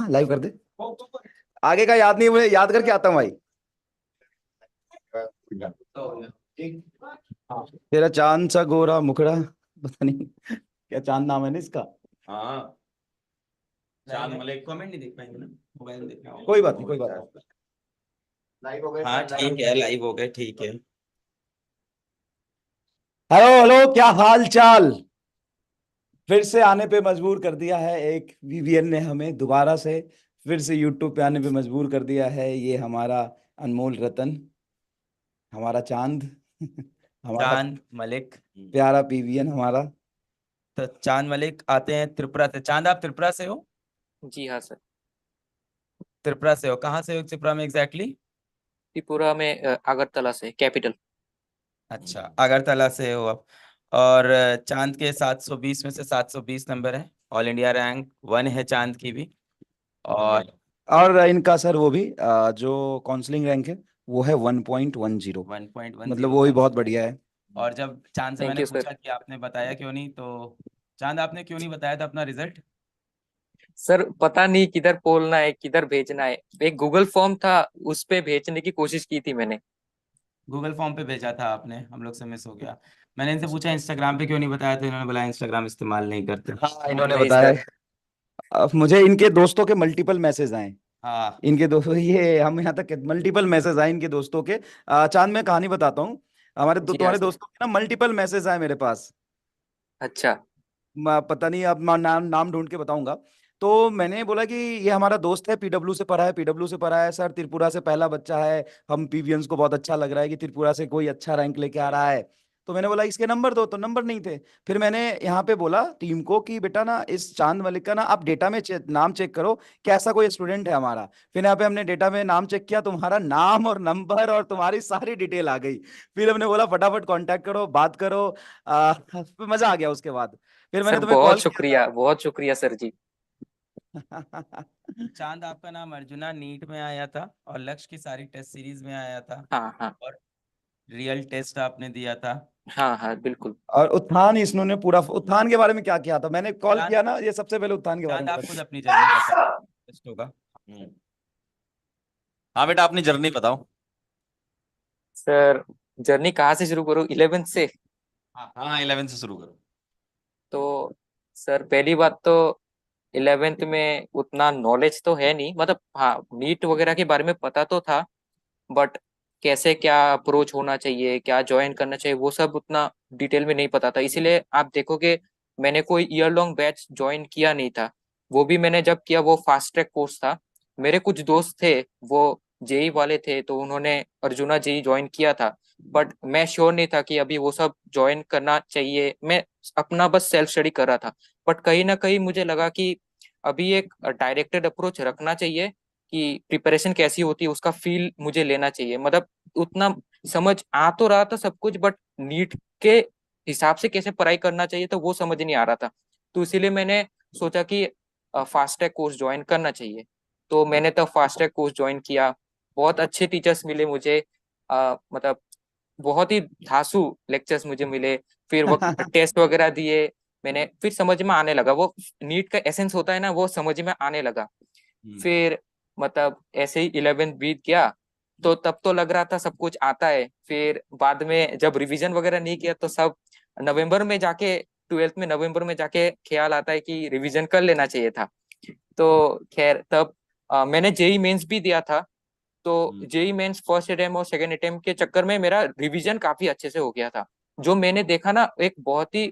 हाँ लाइव कर दे। आगे का याद नहीं, मुझे याद करके आता हूँ भाई। तेरा चांद सा गोरा मुखड़ा, पता नहीं क्या चांद नाम है ना इसका। हाँ चांद मलिक। कमेंट नहीं देख पाएंगे ना, मोबाइल में देखना होगा। कोई बात नहीं, कोई बात नहीं। हाँ ठीक है, लाइव हो गए, ठीक है। हेलो हेलो, क्या हाल चाल। फिर से आने पे मजबूर कर दिया है एक वीवीएन ने हमें, दोबारा से फिर से यूट्यूब पे आने पे मजबूर कर दिया है ये हमारा अनमोल रतन, हमारा चांद हमारा चांद मलिक। प्यारा पीवीएन हमारा। तो चांद मलिक आते हैं त्रिपुरा से। चांद आप त्रिपुरा से हो? जी हाँ सर। त्रिपुरा से हो, कहाँ से हो त्रिपुरा में एग्जैक्टली? त्रिपुरा में अगरतला से, कैपिटल। अच्छा, अगरतला से हो आप। और चांद के 720 में से 720 नंबर है। ऑल इंडिया रैंक 1 है चांद की भी। और और इनका सर वो भी जो काउंसलिंग रैंक है वो है 1.10। 1.10 मतलब वो भी का। बहुत बढ़िया है। और जब चांद से थैंक मैंने यू सर। पूछा कि आपने बताया क्यों नहीं, तो चांद आपने क्यों नहीं बताया था अपना रिजल्ट? सर पता नहीं किधर बोलना है, किधर भेजना है। एक गूगल फॉर्म था, उस पे भेजने की कोशिश की थी मैंने। गूगल फॉर्म पे भेजा था आपने, हम लोग से मिस हो गया। मैंने इनसे पूछा इंस्टाग्राम पे क्यों नहीं बताया, तो इन्होंने बोला इंस्टाग्राम इस्तेमाल नहीं करते। हाँ इन्होंने नहीं बताया सर। है। अब मुझे इनके दोस्तों के मल्टीपल मैसेज आए। हाँ इनके दोस्तों ये हम यहाँ तक मल्टीपल मैसेज आए इनके दोस्तों के। चांद में कहानी बताता हूँ। जी हाँ तुम्हारे सर। दोस्तों के ना मल्टीपल मैसेज आए मेरे पास। अच्छा। पता नहीं, अब मैं नाम नाम ढूंढ के बताऊंगा। तो मैंने बोला कि ये हमारा दोस्त है, पीडब्ल्यू से पढ़ा है, पीडब्ल्यू से पढ़ा है सर, त्रिपुरा से पहला बच्चा है। हम पीवीएंस को बहुत अच्छा लग रहा है कि त्रिपुरा से कोई अच्छा रैंक लेके आ रहा है। तो मैंने बोला इसके नंबर दो, तो नंबर नहीं थे। फिर मैंने यहाँ पे बोला टीम को कि बेटा ना इस चांद मलिक का ना आप डेटा में नाम चेक करो, कैसा कोई स्टूडेंट है हमारा। फिर यहाँ पे हमने डेटा में नाम चेक किया, तुम्हारा नाम और नंबर और तुम्हारी सारी डिटेल आ गई। फिर हमने बोला फटाफट कांटेक्ट करो, बात करो। मजा आ गया उसके बाद। फिर मैंने सर तुम्हें बहुत कॉल किया शुक्रिया, बहुत शुक्रिया सर जी। था। चांद आपका नाम अर्जुना नीट में आया था, और लक्ष्य की सारी टेस्ट सीरीज में आया था। हाँ हाँ। और रियल टेस्ट आपने दिया था। हाँ हाँ बिल्कुल। और उत्थान इन्होंने पूरा, उत्थान के बारे में क्या किया था, मैंने कॉल चांद किया ना ये सबसे पहले उत्थान के बारे चांद में आप खुद बताया। अपनी जर्नी बताओ। टेस्ट होगा। हाँ बेटा, अपनी जर्नी बताओ। सर जर्नी कहाँ से शुरू करूँ, 11th से? हाँ हाँ, 11 से शुरू करो। तो सर पहली बात तो 11th में उतना नॉलेज तो है नहीं, मतलब हाँ नीट वगैरह के बारे में पता तो था, बट कैसे क्या अप्रोच होना चाहिए, क्या ज्वाइन करना चाहिए, वो सब उतना डिटेल में नहीं पता था। इसीलिए आप देखोगे मैंने कोई ईयर लॉन्ग बैच ज्वाइन किया नहीं था। वो भी मैंने जब किया वो फास्ट ट्रैक कोर्स था। मेरे कुछ दोस्त थे, वो जेई वाले थे, तो उन्होंने अर्जुना जेई ज्वाइन किया था। बट मैं श्योर नहीं था कि अभी वो सब ज्वाइन करना चाहिए। मैं अपना बस सेल्फ स्टडी कर रहा था। बट कहीं ना कहीं मुझे लगा कि अभी एक डायरेक्टेड अप्रोच रखना चाहिए, कि प्रिपरेशन कैसी होती है उसका फील मुझे लेना चाहिए। मतलब उतना समझ आ तो रहा था सब कुछ, बट नीट के हिसाब से कैसे पढ़ाई करना चाहिए तो वो समझ नहीं आ रहा था। तो इसीलिए मैंने सोचा कि फास्ट ट्रैक कोर्स ज्वाइन करना चाहिए। तो मैंने तो फास्ट ट्रैक कोर्स ज्वाइन किया। बहुत अच्छे टीचर्स मिले मुझे। मतलब बहुत ही धांसू लेक्चर्स मुझे मिले। फिर वो टेस्ट वगैरह दिए मैंने, फिर समझ में आने लगा। वो नीट का एसेंस होता है ना, वो समझ में आने लगा। फिर मतलब ऐसे ही 11th बीत गया। तो तब तो लग रहा था सब कुछ आता है। फिर बाद में जब रिवीजन वगैरह नहीं किया तो सब नवंबर में जाके, 12th में नवंबर में जाके ख्याल आता है कि रिवीजन कर लेना चाहिए था। तो खैर तब मैंने जेई मेंस भी दिया था। तो जेई मेंस फर्स्ट अटेम्प्ट और सेकंड अटेम्प्ट के चक्कर में मेरा रिवीजन काफी अच्छे से हो गया था। जो मैंने देखा ना, एक बहुत ही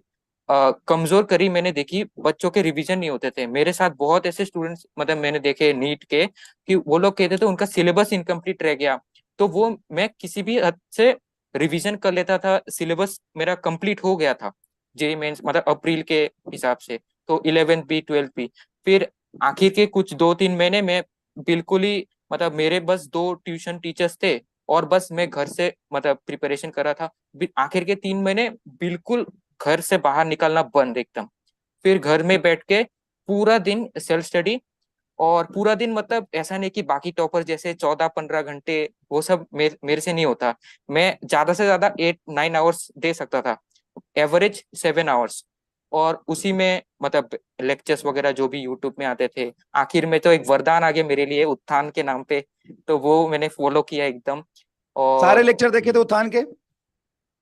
कमजोर कड़ी मैंने देखी, बच्चों के रिवीजन नहीं होते थे। मेरे साथ बहुत ऐसे स्टूडेंट्स मतलब मैंने देखे नीट के, कि वो लोग कहते थे उनका सिलेबस इनकम्प्लीट रह गया। तो वो मैं किसी भी हद से रिवीजन कर लेता था, सिलेबस मेरा कंप्लीट हो गया था जेई मेंस मतलब अप्रैल के हिसाब से। तो 11th भी 12th भी। फिर आखिर के कुछ 2-3 महीने में बिल्कुल ही, मतलब मेरे बस 2 ट्यूशन टीचर्स थे, और बस मैं घर से मतलब प्रिपरेशन कर रहा था। आखिर के 3 महीने बिल्कुल घर से बाहर निकलना बंद एकदम। फिर घर में बैठ के पूरा दिन सेल्फ स्टडी। और पूरा दिन मतलब ऐसा नहीं कि बाकी टॉपर जैसे 14-15 घंटे, वो सब मेरे से नहीं होता। मैं ज्यादा से ज्यादा 8-9 आवर्स दे सकता था, एवरेज 7 आवर्स। और उसी में मतलब लेक्चर्स वगैरह जो भी यूट्यूब में आते थे, आखिर में तो एक वरदान आ गया मेरे लिए उत्थान के नाम पे, तो वो मैंने फॉलो किया एकदम। सारे और लेक्चर देखे थे उत्थान के?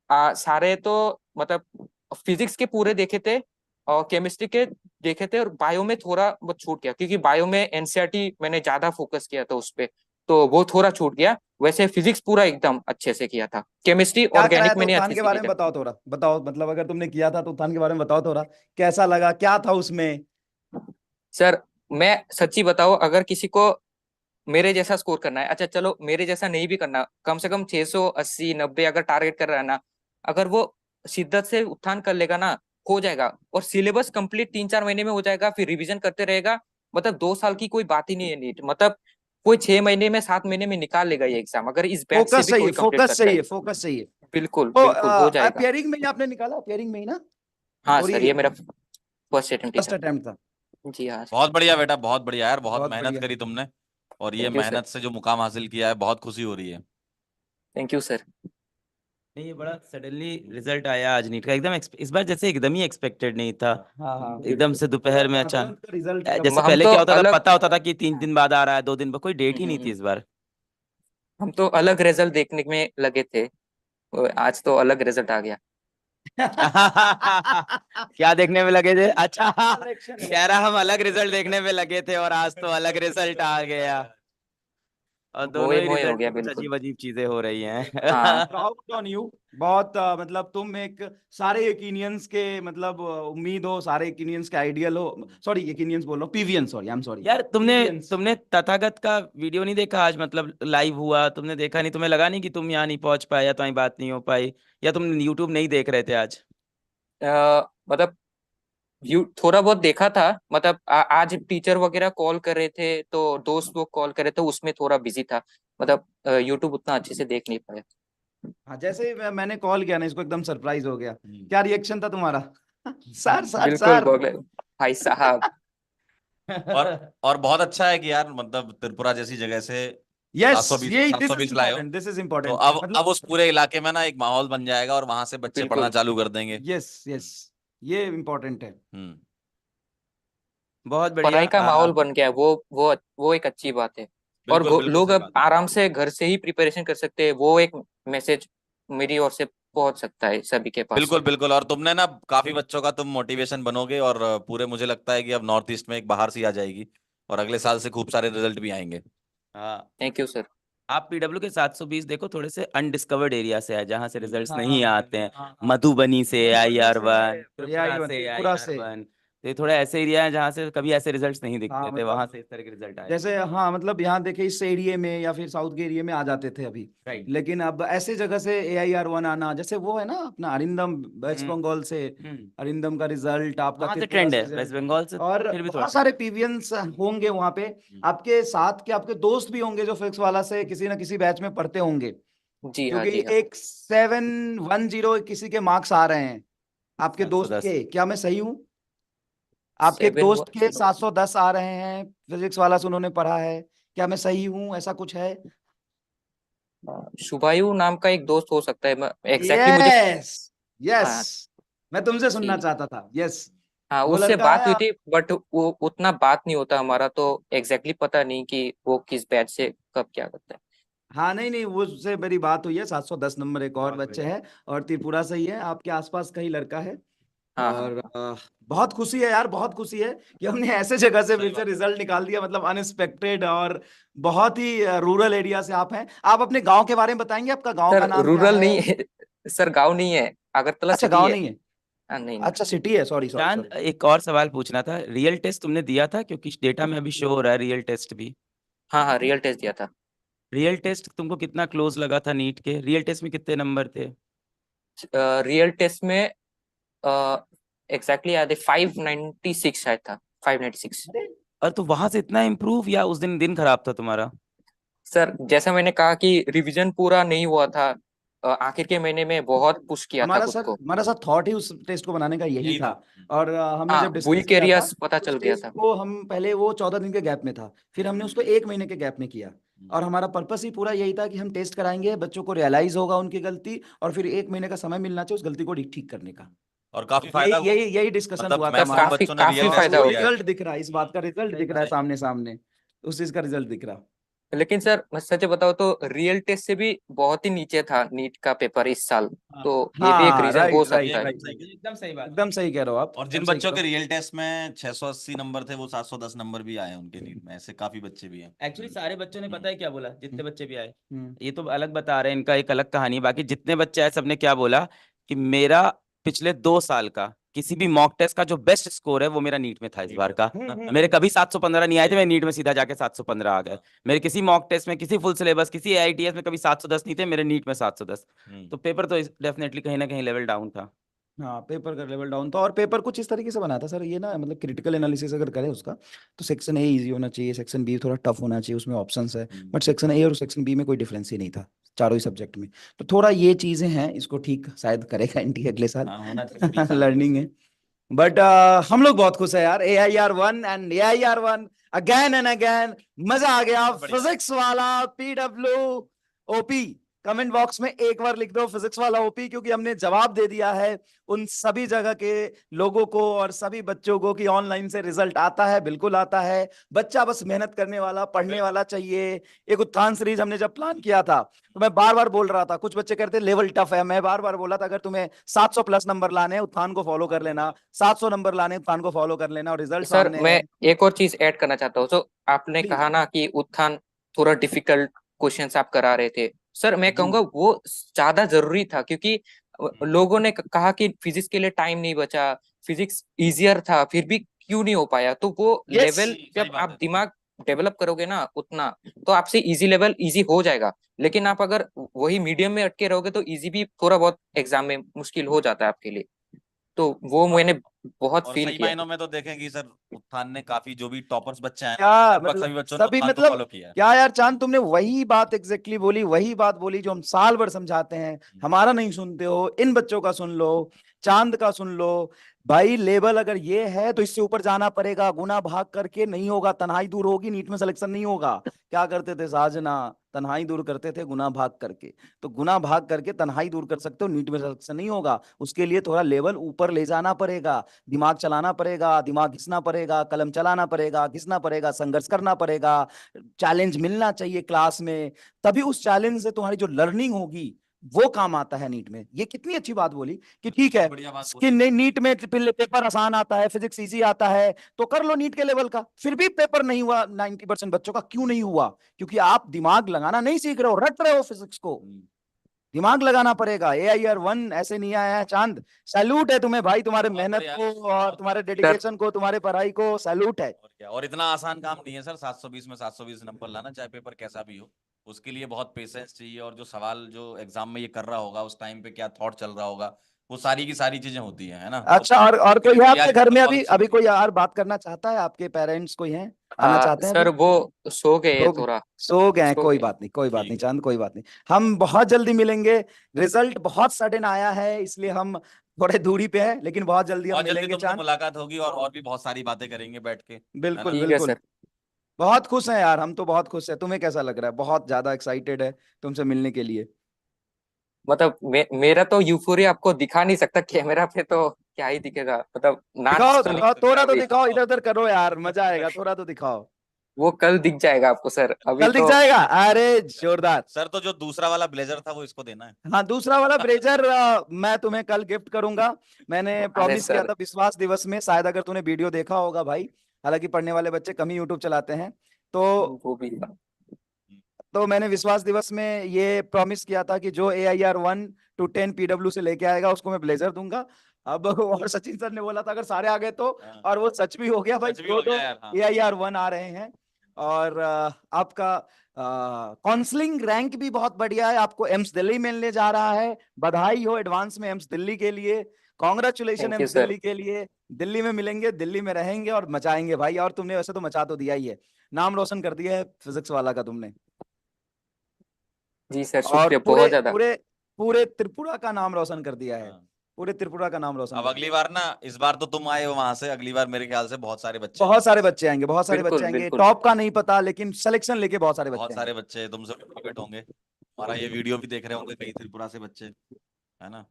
सारे तो मतलब फिजिक्स के पूरे देखे थे और केमिस्ट्री के देखे थे, और बायो में थोड़ा बहुत छूट गया क्योंकि बायो में एनसीईआरटी मैंने ज्यादा फोकस किया था उस पे, तो वो थोड़ा छूट गया। वैसे फिजिक्स पूरा एकदम अच्छे से किया था, केमिस्ट्री क्या कराया ऑर्गेनिक था मैंने उत्थान अच्छे के से बारे किया में? था। बताओ थोड़ा, बताओ, मतलब अगर तुमने किया था तो उत्थान के बारे में बताओ थोड़ा, कैसा लगा, क्या था उसमें? सर मैं सच्ची बताऊं, अगर किसी को मेरे जैसा स्कोर करना है, अच्छा चलो मेरे जैसा नहीं भी करना, कम से कम 680 90 अगर टारगेट कर रहा है ना, अगर वो शिद्दत से उत्थान कर लेगा ना, हो जाएगा। और सिलेबस कंप्लीट 3-4 महीने में हो जाएगा, फिर रिवीजन करते रहेगा, मतलब 2 साल की कोई बात ही नहीं है नीट, मतलब कोई 6 महीने में 7 महीने में निकाल लेगा ये एग्जाम, अगर इस बैच से फोकस भी चाहिए, कोई कंप्लीट फोकस करता है। चाहिए, फोकस चाहिए। बिल्कुल तो बिल्कुल हो जाएगा। अपियरिंग में ही आपने निकाला? अपियरिंग में ही ना? हाँ और सर, ये ये मेरा फर्स्ट अटेम्प्ट ही फर्स्ट था। अटेम्प्ट था? जी हाँ। बहुत बढ़िया बेटा, बहुत बढ़िया यार, बहुत बहुत मेहनत बढ़िया। करी तुमने। और ये थैंक यू सर। मेहनत से जो मुकाम हासिल किया है, बहुत खुशी हो रही है। Thank you sir. नहीं, ये बड़ा सडनली रिजल्ट आया आज नीट का, एकदम इस बार जैसे एकदम ही एक्सपेक्टेड नहीं था। हाँ हाँ, एकदम से दोपहर में अचानक, तुरंत रिजल्ट जैसे हम पहले तो क्या होता था, अलग पता होता था कि 3 दिन बाद आ रहा है, 2 दिन बाद, कोई डेट ही नहीं थी हम्म, इस बार। हम तो अलग रिजल्ट देखने में लगे थे, आज तो अलग रिजल्ट आ गया। क्या देखने में लगे थे? अच्छा, इलेक्शन कह रहा हम अलग रिजल्ट देखने में लगे थे और आज तो अलग रिजल्ट आ गया, और दोनों मोए ही मोए हो रिजल्ट गया में कुछ बिल्कुल। अजीब अजीब चीजें हो रही हैं। हाँ। Proud on you. बहुत मतलब तुम एक सारे यकीनियंस के मतलब उम्मीद हो, सारे यकीनियंस के आइडियल हो। सॉरी, यकीनियंस बोल रहा हूँ, PVN, sorry, I am sorry, यार तुमने पीवीएंस। तुमने तथागत का वीडियो नहीं देखा आज? मतलब लाइव हुआ, तुमने देखा नहीं? तुम्हें लगा नहीं कि तुम यहाँ नहीं पहुंच पाए, या तुम्हारी बात नहीं हो पाई, या तुम यूट्यूब नहीं देख रहे थे आज? मतलब थोड़ा बहुत देखा था, मतलब आज टीचर वगैरह कॉल कर रहे थे, तो दोस्त लोग कॉल कर रहे थे, उसमें थोड़ा बिजी था, मतलब यूट्यूब उतना अच्छे से देख नहीं पाया। हाँ, जैसे ही मैंने कॉल किया ना, इसको एकदम सरप्राइज हो गया। क्या रिएक्शन था तुम्हारा? सर सर बिल्कुल सर। बोले भाई साहब। और बहुत अच्छा है कि यार, मतलब त्रिपुरा जैसी जगह से यस, 720 ये दिस इज 720 लाए हो। इम्पोर्टेंट, दिस इज तो इम्पोर्टेंट, अब मतलब उस पूरे इलाके में ना एक माहौल बन जाएगा, और वहां से बच्चे पढ़ना बिल्कुल चालू कर देंगे। यस यस, ये इम्पोर्टेंट है। हम्म। बहुत बढ़िया। पढ़ाई का माहौल बन गया है, वो एक अच्छी बात है। और बिल्कुल बिल्कुल लोग सही अब बात है। आराम से घर से ही प्रिपरेशन कर सकते हैं, वो एक मैसेज मेरी ओर से पहुंच सकता है सभी के पास। बिल्कुल बिल्कुल, और तुमने ना काफी बच्चों का तुम मोटिवेशन बनोगे, और पूरे मुझे लगता है कि अब नॉर्थ ईस्ट में एक बाहर सी आ जाएगी, और अगले साल से खूब सारे रिजल्ट भी आएंगे। हाँ, थैंक यू सर। आप पीडब्ल्यू के 720 देखो, थोड़े से अनडिस्कवर्ड एरिया से है जहाँ से रिजल्ट्स हाँ नहीं हाँ आते हैं। हाँ, मधुबनी से मधुबनी से है, IR1, त्रिपुरा AI1, से त्रिपुरा से। IR1, तो ये थोड़े ऐसे एरिया है जहाँ से कभी ऐसे रिजल्ट्स नहीं हाँ दिखते थे, वहां मतलब से इस तरह के रिजल्ट आए। जैसे, हाँ मतलब यहाँ देखे इस एरिया में या फिर साउथ के एरिया में आ जाते थे अभी, राइट। लेकिन अब ऐसे जगह से AIR1 आना, जैसे वो है ना अपना अरिंदम वेस्ट हम्म बंगाल से, हम्म अरिंदम का रिजल्ट, आपका वहां से त्रिपुरा ट्रेंड से है, वेस्ट रिजल्ट, बंगाल से और फिर भी थोड़ा बहुत सारे पीवीएंस होंगे वहां पे आपके साथ के, आपके दोस्त भी होंगे जो फिजिक्स वाला से किसी ना किसी बैच में पढ़ते होंगे, जी हाँ क्योंकि जी हाँ। एक 710 किसी के मार्क्स आ रहे हैं आपके दोस्त 710। के, क्या मैं सही हूँ? आपके एक सेवन दोस्त के 710 आ रहे हैं, फिजिक्स वाला से उन्होंने पढ़ा है, क्या मैं सही हूँ? ऐसा कुछ है? शुभायु नाम का एक दोस्त हो सकता है, एग्जैक्टली मुझे। यस यस, हाँ मैं तुमसे सुनना जी। चाहता था, यस। हाँ वो उससे लड़का बात हुई है। थी, बट वो उतना बात नहीं होता हमारा, तो एग्जैक्टली पता नहीं कि वो किस बैच से कब क्या करता है। हाँ, नहीं नहीं, वो उससे मेरी बात हुई है, 710 नंबर एक और बहुत बच्चे बढ़िया। है, और त्रिपुरा से ही है, आपके आसपास का ही लड़का है। हाँ हाँ और हाँ। बहुत खुशी है यार, बहुत खुशी है कि हमने ऐसे जगह से सही फिर से बात है। रिजल्ट निकाल दिया, मतलब अनएक्सपेक्टेड, और बहुत ही रूरल एरिया से आप हैं। आप अपने गांव के बारे में बताएंगे, आपका गांव सर का नाम क्या रूरल है? नहीं है। सर गांव नहीं है, अगरतला अच्छा, सिटी गांव है। नहीं है? हाँ नहीं नहीं। अच्छा, सिटी है, सॉरी सॉरी चांद, सॉरी। एक और सवाल पूछना था, रियल टेस्ट तुमने दिया था? क्योंकि डेटा में अभी शो हो रहा है रियल टेस्ट भी। हाँ हाँ रियल टेस्ट दिया था। रियल टेस्ट तुमको कितना क्लोज लगा था नीट के? रियल टेस्ट में कितने नंबर थे? रियल टेस्ट में एग्जैक्टली याद है, 596 शायद था, 596। अरे, और तो वहां से इतना इम्प्रूव, या उस दिन दिन खराब था तुम्हारा? सर जैसा मैंने कहा कि रिवीजन पूरा नहीं हुआ था, आखिर के महीने में बहुत पुश किया था हमारा खुद सर, को। हमारा सर थॉट ही उस टेस्ट को बनाने का यही यही था। था। और हमने हाँ जब डिस्कस वीक किया था, एरियाज पता चल उस गया टेस्ट था। को हम पहले, वो 14 दिन के गैप में था, फिर हमने उसको 1 महीने के गैप में किया, और हमारा पर्पस ही पूरा यही था कि हम टेस्ट कराएंगे, बच्चों को रियलाइज होगा उनकी गलती, और फिर 1 महीने का समय मिलना चाहिए उस गलती को ठीक ठीक करने का। और काफी फायदा यही यही यही डिस्कशन मतलब हुआ था मैक्सिमम हमारा। काफी बच्चों ने काफी रियल टेस्ट फायदा को हो दिया गया। है। रिजल्ट दिख रहा है, इस बात का रिजल्ट दिख रहा है सामने सामने, उस चीज का रिजल्ट दिख रहा। लेकिन सर मैं सच बताऊं तो रियल टेस्ट से भी बहुत ही नीचे था नीट का पेपर इस साल, हाँ। तो ये भी एक हाँ रीजन हो राइट राइट सकता है। राइट, एकदम सही बात। एकदम सही कह रहे हो आप, और एकदम जिन सही बच्चों कह के रहे रियल टेस्ट में 680 नंबर थे वो 710 नंबर भी आए उनके नीट में, ऐसे काफी बच्चे भी हैं। एक्चुअली सारे बच्चों ने पता है क्या बोला, जितने बच्चे भी आए, हो। ये तो अलग बता रहे हैं, इनका एक अलग कहानी है। बाकी जितने बच्चे आए सबने क्या बोला कि मेरा पिछले 2 साल का किसी भी मॉक टेस्ट का जो बेस्ट स्कोर है वो मेरा नीट में था इस बार का। मेरे कभी 715 नहीं आए थे, मैं नीट में सीधा जाके 715 आ गए। मेरे किसी मॉक टेस्ट में, किसी फुल सिलेबस, किसी AITS में कभी 710 नहीं थे, मेरे नीट में 710। तो पेपर तो डेफिनेटली कहीं ना कहीं लेवल डाउन था। हाँ पेपर का लेवल डाउन था, और पेपर कुछ इस तरीके से बना था सर ये ना, मतलब क्रिटिकल एनालिसिस अगर करें उसका, तो सेक्शन ए इजी होना चाहिए, सेक्शन बी थोड़ा टफ होना चाहिए, उसमें ऑप्शंस है, बट सेक्शन ए और सेक्शन बी में कोई डिफरेंस ही नहीं था चारों ही सब्जेक्ट में। तो थोड़ा ये चीजें हैं, इसको ठीक शायद करेगा एनटी अगले साल, हाँ, होना चाहिए लर्निंग है। बट हम लोग बहुत खुश है यार, AIR1 and AIR1 again and again, मजा आ गया। बढ़िया। फिजिक्स वाला PW OP कमेंट बॉक्स में एक बार लिख दो फिजिक्स वाला OP, क्योंकि हमने जवाब दे दिया है उन सभी जगह के लोगों को और सभी बच्चों को कि ऑनलाइन से रिजल्ट आता है, बिल्कुल आता है। बच्चा बस मेहनत करने वाला, पढ़ने वाला चाहिए। एक उत्थान सीरीज हमने जब प्लान किया था तो मैं बार बार बोल रहा था, कुछ बच्चे कहते लेवल टफ है, मैं बार बार बोला था अगर तुम्हें 700 प्लस नंबर लाने हैं उत्थान को फॉलो कर लेना, 700 नंबर लाने उत्थान को फॉलो कर लेना, और रिजल्ट सर सामने मैं है। एक और चीज ऐड करना चाहता हूँ। तो आपने प्लीज कहा ना कि उत्थान थोड़ा डिफिकल्ट क्वेश्चंस आप करा रहे थे, सर मैं जी। कहूंगा वो ज्यादा जरूरी था, क्योंकि लोगों ने कहा कि फिजिक्स के लिए टाइम नहीं बचा, फिजिक्स इजियर था, फिर भी क्यों नहीं हो पाया। तो वो यस लेवल सही जब बात आप है। दिमाग डेवलप करोगे ना उतना, तो आपसे इजी लेवल इजी हो जाएगा। लेकिन आप अगर वही मीडियम में अटके रहोगे तो इजी भी थोड़ा बहुत एग्जाम में मुश्किल हो जाता है आपके लिए। तो वो मैंने बहुत और फील सही किया। मायनों में तो देखेंगे सर, उत्थान ने काफी जो भी टॉपर्स बच्चे हैं क्या लगभग मतलब सभी बच्चों ने सभी उत्थान को मतलब फॉलो किया है। क्या यार चांद, तुमने वही बात एग्जैक्टली बोली, वही बात बोली जो हम साल भर समझाते हैं, हमारा नहीं सुनते हो। इन बच्चों का सुन लो, चांद का सुन लो भाई। लेवल अगर ये है तो इससे ऊपर जाना पड़ेगा, गुना भाग करके नहीं होगा, तन्हाई दूर होगी, नीट में सिलेक्शन नहीं होगा। क्या करते थे साजना, तन्हाई दूर करते थे गुना भाग करके। तो गुना भाग करके तन्हाई दूर कर सकते हो, नीट में सिलेक्शन नहीं होगा। उसके लिए थोड़ा लेवल ऊपर ले जाना पड़ेगा, दिमाग चलाना पड़ेगा, दिमाग घिसना पड़ेगा, कलम चलाना पड़ेगा, घिसना पड़ेगा, संघर्ष करना पड़ेगा, चैलेंज मिलना चाहिए क्लास में। तभी उस चैलेंज से तुम्हारी जो लर्निंग होगी वो काम आता है नीट में। ये कितनी अच्छी बात बोली कि ठीक है बढ़िया बात कि बोली। नीट में पेपर आसान आता है, फिजिक्स इजी आता है, तो कर लो नीट के लेवल का। फिर भी पेपर नहीं हुआ 90% बच्चों का, क्यों नहीं हुआ? क्योंकि आप दिमाग लगाना नहीं सीख रहे हो, रट रहे हो फिजिक्स को। दिमाग लगाना पड़ेगा। AIR1 ऐसे नहीं आया है चांद, सैल्यूट है तुम्हें भाई, तुम्हारे बहुत मेहनत बढ़िया। को और तुम्हारे सर डेडिकेशन को, तुम्हारे पढ़ाई को सैल्यूट है। और क्या, और इतना आसान काम नहीं है सर 720 में 720 नंबर लाना, चाहे पेपर कैसा भी हो। उसके लिए बहुत पेशेंस चाहिए, और जो सवाल जो एग्जाम में ये कर रहा होगा उस टाइम पे क्या थॉट चल रहा होगा, वो सारी की सारी चीजें होती है ना। तो अच्छा, और कोई है आपके तैयारी घर तो में बहुत अभी अच्छी अभी होती कोई है। यार बात करना चाहता है? आपके पेरेंट्स कोई हैं, आना चाहते हैं सर अभी? वो सो गए हैं सो गए, थोड़ा। सो गए हैं, सो कोई गए। बात नहीं, कोई बात नहीं ठीक है। चांद, कोई बात नहीं। हम बहुत जल्दी मिलेंगे। रिजल्ट बहुत सडन आया है इसलिए हम थोड़े दूरी पे हैं, लेकिन बहुत जल्दी हम बहुत जल्दी मिलेंगे तुमसे चांद। मुलाकात होगी, और भी बहुत सारी बातें करेंगे बैठ के, है बिल्कुल ना। ठीक है बिल्कुल। सर। बहुत खुश हैं यार, हम तो बहुत खुश हैं। तुम्हें कैसा लग रहा है? बहुत ज्यादा एक्साइटेड है तुमसे मिलने के लिए। मतलब मेरा तो यूफोरिया आपको दिखा नहीं सकता, कैमरा पे तो क्या ही दिखेगा, मतलब नाच दिखाओ तो नहीं दिखाओ, सकता थोड़ा तो अभी। दिखाओ, इधर उधर करो यार, मजा आएगा, थोड़ा तो दिखाओ। वो कल दिख जाएगा आपको सर, अभी कल दिख तो। जाएगा, अरे जोरदार। सर तो जो दूसरा वाला ब्लेजर था वो इसको देना है। हाँ दूसरा वाला ब्रेजर मैं तुम्हें कल गिफ्ट करूंगा। मैंने अरे प्रॉमिस किया सर। था विश्वास दिवस में, शायद अगर तूने वीडियो देखा होगा भाई, हालांकि पढ़ने वाले बच्चे कम ही यूट्यूब चलाते हैं। तो वो भी। मैंने विश्वास दिवस में ये प्रॉमिस किया था कि जो AIR1 to 10 PW से लेके आएगा उसको मैं ब्लेजर दूंगा। अब और सचिन सर ने बोला था अगर सारे आ गए तो, हाँ, और वो सच भी हो गया भाई, सच भी दो हो दो गया यार। हाँ, AIR1 आ रहे हैं। और आपका काउंसलिंग रैंक भी बहुत बढ़िया है, आपको एम्स दिल्ली मिलने जा रहा है। बधाई हो एडवांस में एम्स दिल्ली के लिए, congratulation thank you AIIMS sir. Delhi के लिए। दिल्ली में मिलेंगे, दिल्ली में रहेंगे और मचाएंगे भाई। और तुमने वैसे तो मचा तो दिया ही है, नाम रोशन कर दिया है फिजिक्स वाला का तुमने। जी सर, और शुक्रिया पूरे बहुत ज्यादा। पूरे पूरे त्रिपुरा का नाम रोशन कर दिया है, हाँ। पूरे त्रिपुरा का नाम रोशन अब कर अगली दिया। बार ना, इस बार तो तुम आए हो वहां से, अगली बार मेरे ख्याल से बहुत सारे बच्चे बहुत आएंगे। सारे बच्चे आएंगे, बहुत सारे बच्चे बिल्कुल आएंगे, बिल्कुल। टॉप का नहीं पता लेकिन सिलेक्शन लेके बहुत सारे बच्चे बहुत आएंगे। सारे बच्चे तुमसे मोटिवेट होंगे, हमारा ये वीडियो भी देख रहे होंगे कई त्रिपुरा से बच्चे, है ना।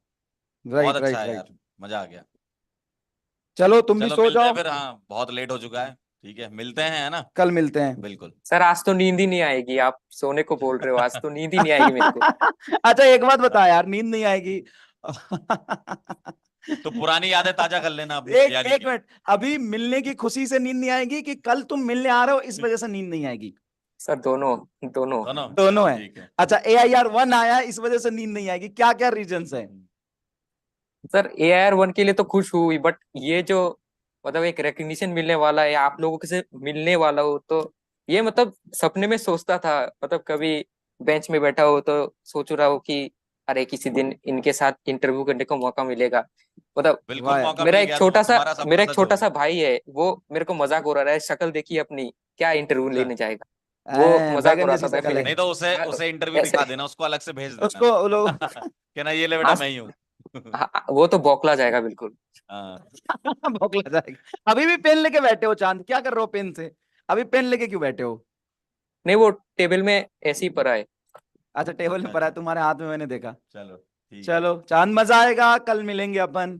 बहुत राइट अच्छा राइट है राइट। यार। मजा आ गया। चलो तुम भी चलो सो मिलते हैं जाओ, फिर, हाँ बहुत लेट हो चुका है। ठीक है, मिलते हैं, है ना? कल मिलते हैं। बिल्कुल। सर आज तो नींद ही नहीं आएगी, आप सोने को बोल रहे हो, आज तो नींद ही नहीं आएगी मेरे को। अच्छा एक बात बता यार, नींद नहीं आएगी? तो पुरानी यादें ताजा कर लेना अपनी एक पियाली एक की। मिनट, अभी मिलने की खुशी से नींद नहीं आएगी कि कल तुम मिलने आ रहे हो इस वजह से नींद नहीं आएगी? सर दोनों दोनों। दोनों दोनों है। ठीक है। अच्छा AIR 1 आया है इस वजह से नींद नहीं आएगी, क्या क्या रीजंस है? सर AIR 1 के लिए तो खुश हुई, बट ये जो मतलब एक रिकग्निशन मिलने वाला है, आप लोगों से मिलने वाला हो, तो ये मतलब सपने में सोचता था, मतलब कभी बेंच में बैठा हो तो सोच रहा हो कि अरे किसी दिन इनके साथ इंटरव्यू करने को मौका मिलेगा। मतलब बिल्कुल वाह यार। मौका मिल गया तो तुम्हारा मेरा सपना एक सच हो छोटा सा गया। भाई है, वो मेरे को मजाक उड़ा रहा है, शक्ल देखिए अपनी, क्या इंटरव्यू अच्छा, लेने जाएगा। वो मजाक बैगन जैसी उड़ाता था शक्ल मेरे। है। नहीं तो उसे हाँ, उसे इंटरव्यू ऐसे दिखा देना, उसको अलग से भेज देना। उसको लोग कहना ये ले बेटा आज मैं ही हूँ। हाँ, वो तो बौखला जाएगा बिल्कुल। हाँ। भौंकला जाएगा। अभी भी पेन लेके बैठे हो चांद, क्या कर रहे हो पेन से? अभी पेन लेके क्यों बैठे हो? नहीं, वो टेबल में ऐसे ही पड़ा है। अच्छा टेबल में पड़ा है तुम्हारे हाथ में, मैंने देखा। चलो ठीक है। चलो चांद, मजा आएगा, कल मिलेंगे अपन।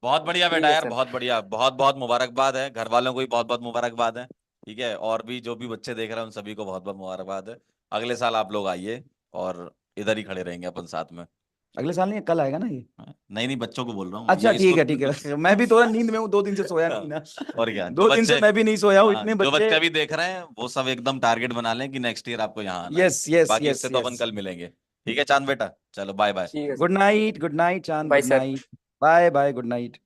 बहुत बढ़िया ठीक बेटा है यार, सर। बहुत बढ़िया, बहुत बहुत मुबारकबाद है, घर वालों को भी बहुत बहुत मुबारकबाद है। ठीक है, और भी जो भी बच्चे देख रहे हैं उन सभी को बहुत बहुत मुबारकबाद है। अगले साल आप लोग आइए और इधर ही खड़े रहेंगे अपन साथ में। अगले साल नहीं, कल आएगा ना ये? नहीं नहीं, बच्चों को बोल रहा हूँ अच्छा ये इसको। ठीक है, मैं भी थोड़ा नींद में हूँ, 2 दिन से सोया नहीं ना। और क्या, जो 2 दिन से बच्चे, मैं भी नहीं सोया हूँ, हाँ इतने जो बच्चे। बच्चे अभी देख रहे हैं वो सब एकदम टारगेट बना लें कि नेक्स्ट ईयर आपको यहाँ आना है। यस यस बाकी यस उससे तो अपन यस। कल मिलेंगे। ठीक है चांद बेटा, चलो बाय बाय। ठीक है sir. Good night, good night चांद, bye good sir. Night. Bye bye, good night.